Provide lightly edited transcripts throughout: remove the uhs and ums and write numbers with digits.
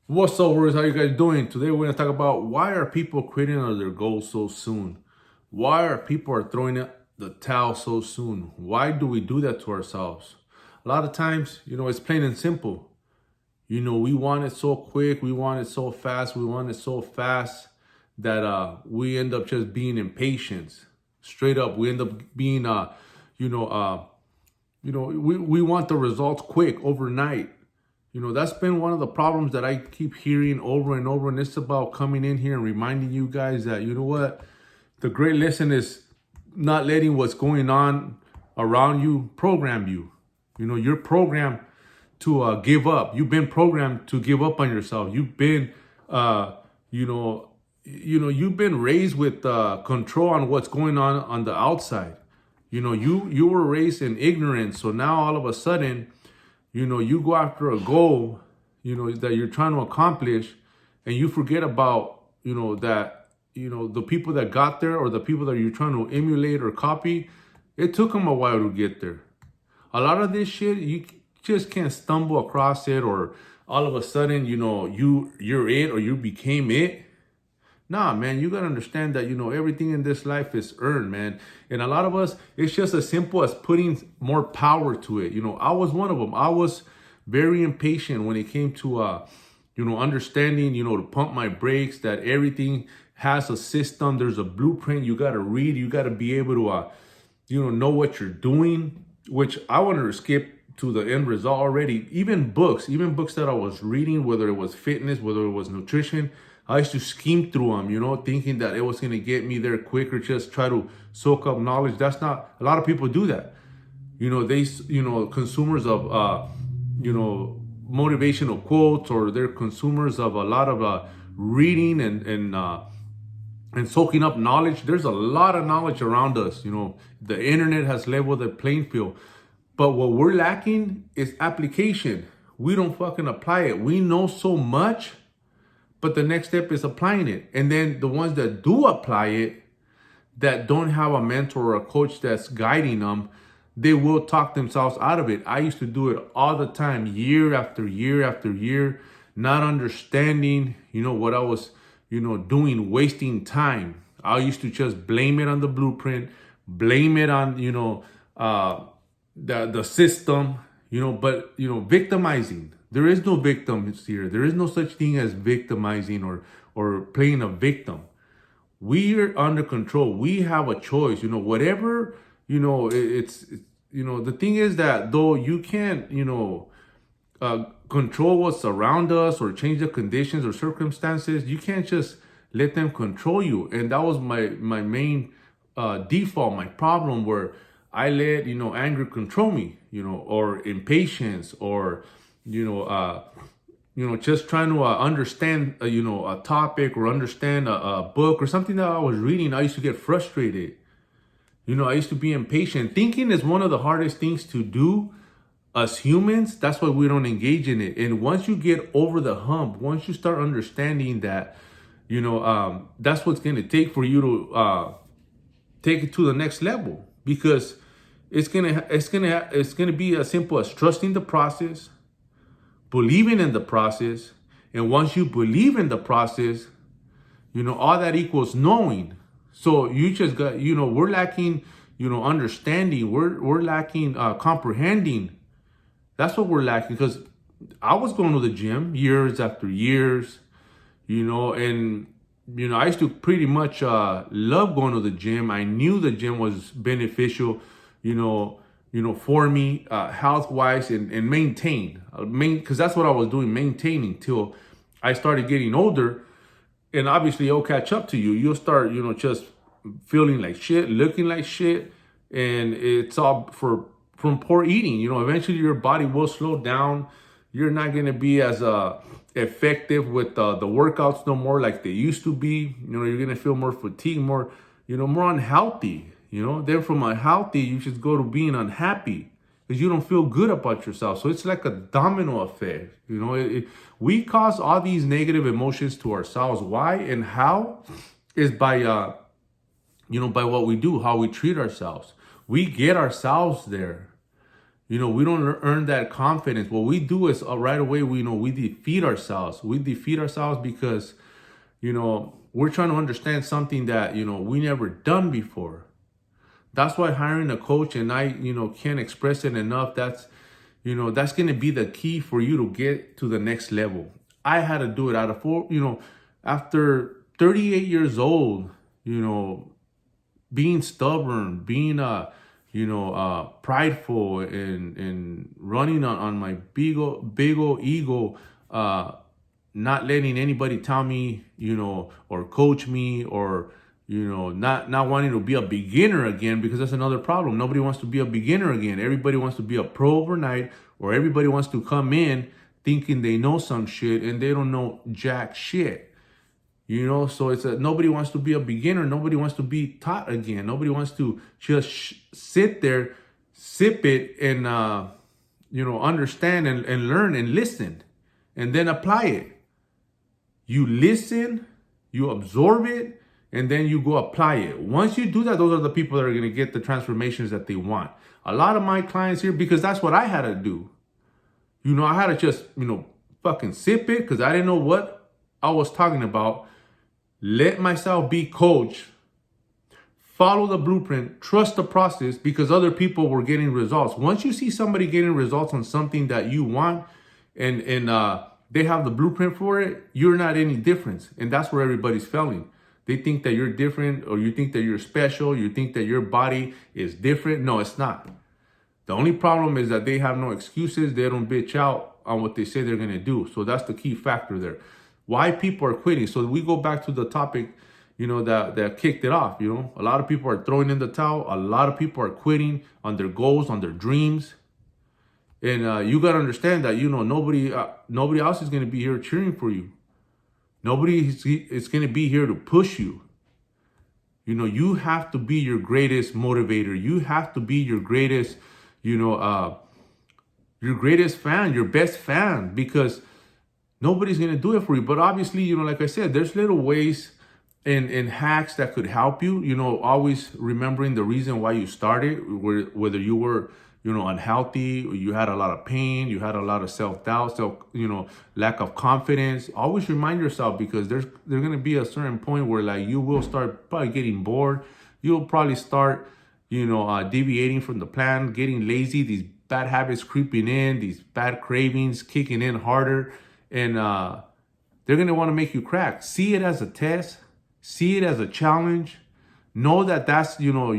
What's up, warriors? How you guys doing? Today we're going to talk about why are people quitting on their goals so soon? Why are people throwing in the towel so soon? Why do we do that to ourselves? A lot of times, it's plain and simple. We want it so quick, we want it so fast, that we end up just being impatient. Straight up, we end up being we want the results quick overnight. That's been one of the problems that I keep hearing over and over. And it's about coming in here and reminding you guys that, what? The great lesson is not letting what's going on around you program you. You're programmed to give up. You've been programmed to give up on yourself. You've been, you've been raised with control on what's going on the outside. You were raised in ignorance. So now all of a sudden, you go after a goal, that you're trying to accomplish, and you forget about, that, the people that got there or the people that you're trying to emulate or copy, it took them a while to get there. A lot of this shit, you just can't stumble across it, or all of a sudden, you're it or you became it. Nah, man, you gotta understand that, everything in this life is earned, man. And a lot of us, it's just as simple as putting more power to it. I was one of them. I was very impatient when it came to, understanding, to pump my brakes, that everything has a system. There's a blueprint. You gotta read. You gotta be able to, know what you're doing, which I wanted to skip to the end result already. Even books that I was reading, whether it was fitness, whether it was nutrition, I used to skim through them, thinking that it was going to get me there quicker, just try to soak up knowledge. That's not, a lot of people do that. Consumers of, motivational quotes, or they're consumers of a lot of reading and soaking up knowledge. There's a lot of knowledge around us. The internet has leveled the playing field. But what we're lacking is application. We don't fucking apply it. We know so much, but the next step is applying it. And then the ones that do apply it, that don't have a mentor or a coach that's guiding them, they will talk themselves out of it. I used to do it all the time, year after year after year, not understanding, what I was, doing, wasting time. I used to just blame it on the blueprint, blame it on, the system, victimizing. There is no victims here. There is no such thing as victimizing or playing a victim. We are under control. We have a choice. Whatever, the thing is that though you can't, control what's around us or change the conditions or circumstances, you can't just let them control you. And that was my main default, my problem, where I let, anger control me, or impatience, or, just trying to understand, a topic, or understand a book or something that I was reading. I used to get frustrated. I used to be impatient. Thinking is one of the hardest things to do as humans. That's why we don't engage in it. And once you get over the hump, once you start understanding that, that's what's going to take for you to take it to the next level, because it's gonna be as simple as trusting the process, believing in the process, and once you believe in the process, all that equals knowing. So you just got, we're lacking, understanding. We're lacking comprehending. That's what we're lacking, because I was going to the gym years after years, and I used to pretty much love going to the gym. I knew the gym was beneficial, for me, health-wise, and maintain, because that's what I was doing, maintaining, till I started getting older. And obviously it'll catch up to you. You'll start, just feeling like shit, looking like shit. And it's all from poor eating. Eventually your body will slow down. You're not going to be as effective with the workouts no more like they used to be. You're going to feel more fatigued, more unhealthy. Then from unhealthy, you should go to being unhappy, because you don't feel good about yourself. So it's like a domino effect. We cause all these negative emotions to ourselves. Why and how is by by what we do, how we treat ourselves. We get ourselves there. We don't earn that confidence. What we do is right away, we defeat ourselves. We defeat ourselves because, we're trying to understand something that, we never done before. That's why hiring a coach, and I, can't express it enough. That's going to be the key for you to get to the next level. I had to do it out of after 38 years old, being stubborn, being prideful, and running on my big old ego, not letting anybody tell me, or coach me, or not wanting to be a beginner again, because that's another problem. Nobody wants to be a beginner again. Everybody wants to be a pro overnight, or everybody wants to come in thinking they know some shit and they don't know jack shit. So nobody wants to be a beginner. Nobody wants to be taught again. Nobody wants to just sit there, sip it, and understand and learn and listen, and then apply it. You listen, you absorb it, and then you go apply it. Once you do that, those are the people that are going to get the transformations that they want. A lot of my clients here, because that's what I had to do. I had to just, fucking sip it, because I didn't know what I was talking about. Let myself be coached, follow the blueprint, trust the process, because other people were getting results. Once you see somebody getting results on something that you want, and they have the blueprint for it, you're not any different. And that's where everybody's failing. They think that you're different, or you think that you're special, you think that your body is different. No, it's not. The only problem is that they have no excuses. They don't bitch out on what they say they're going to do. So that's the key factor there. Why people are quitting. So we go back to the topic, that kicked it off. A lot of people are throwing in the towel. A lot of people are quitting on their goals, on their dreams. And you got to understand that, nobody else is going to be here cheering for you. Nobody is going to be here to push you. You have to be your greatest motivator. You have to be your greatest, your greatest fan, your best fan, because nobody's going to do it for you. But obviously, like I said, there's little ways and hacks that could help you, always remembering the reason why you started, whether you were, unhealthy, or you had a lot of pain, you had a lot of self-doubt, lack of confidence. Always remind yourself, because there's going to be a certain point where, like, you will start probably getting bored. You'll probably start, deviating from the plan, getting lazy, these bad habits creeping in, these bad cravings kicking in harder. And they're going to want to make you crack. See it as a test. See it as a challenge. Know that that's, your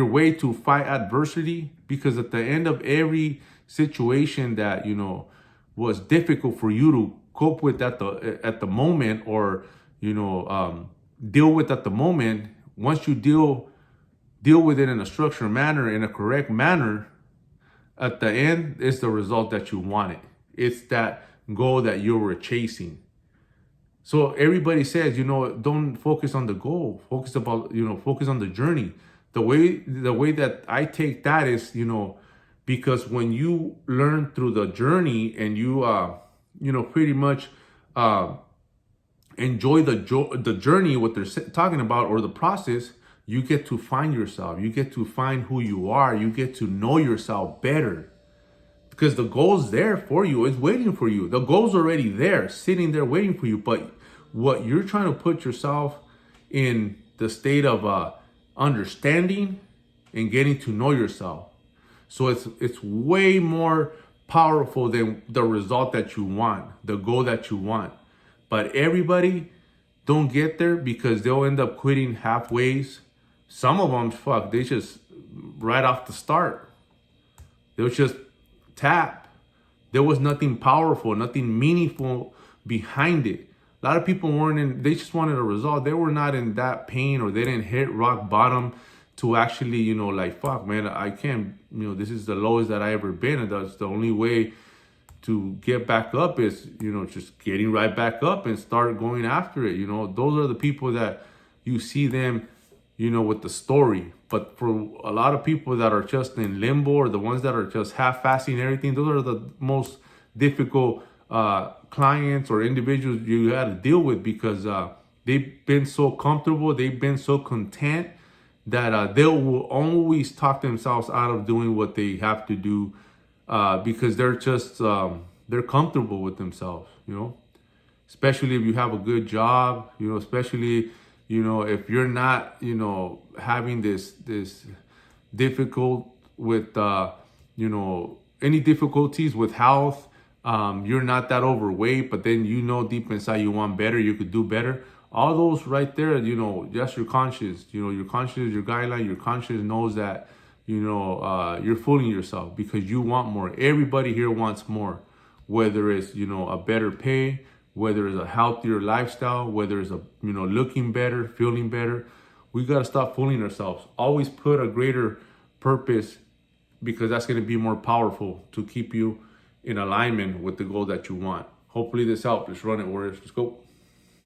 way to fight adversity. Because at the end of every situation that, was difficult for you to cope with at the moment, or, deal with at the moment, once you deal with it in a structured manner, in a correct manner, at the end, it's the result that you wanted. It's that goal that you were chasing. So everybody says, don't focus on the goal. Focus on the journey. The way that I take that is, because when you learn through the journey, and you, pretty much enjoy the journey, what they're talking about, or the process, you get to find yourself. You get to find who you are. You get to know yourself better, because the goal's there for you. It's waiting for you. The goal's already there, sitting there waiting for you. But what you're trying to put yourself in the state of understanding and getting to know yourself. So it's way more powerful than the result that you want, the goal that you want. But everybody don't get there, because they'll end up quitting halfway. Some of them, they just, right off the start, they'll just tap. There was nothing powerful, nothing meaningful behind it. A lot of people they just wanted a result. They were not in that pain, or they didn't hit rock bottom to actually, like, fuck, man, I can't, this is the lowest that I ever been. And that's the only way to get back up is, just getting right back up and start going after it. Those are the people that you see them, with the story. But for a lot of people that are just in limbo, or the ones that are just half-assing everything, those are the most difficult clients or individuals you had to deal with, because they've been so comfortable, they've been so content, that they will always talk themselves out of doing what they have to do because they're just they're comfortable with themselves, you know. Especially if you have a good job, you know. Especially, you know, if you're not, you know, having this difficult with you know, any difficulties with health. You're not that overweight, but then you know deep inside you want better, you could do better. All those right there, you know, just your conscience, you know, your conscience, your guideline, your conscience knows that, you know, you're fooling yourself because you want more. Everybody here wants more, whether it's, you know, a better pay, whether it's a healthier lifestyle, whether it's a, you know, looking better, feeling better. We got to stop fooling ourselves. Always put a greater purpose, because that's going to be more powerful to keep you in alignment with the goal that you want. Hopefully this helped. Let's run it, Warriors. Let's go.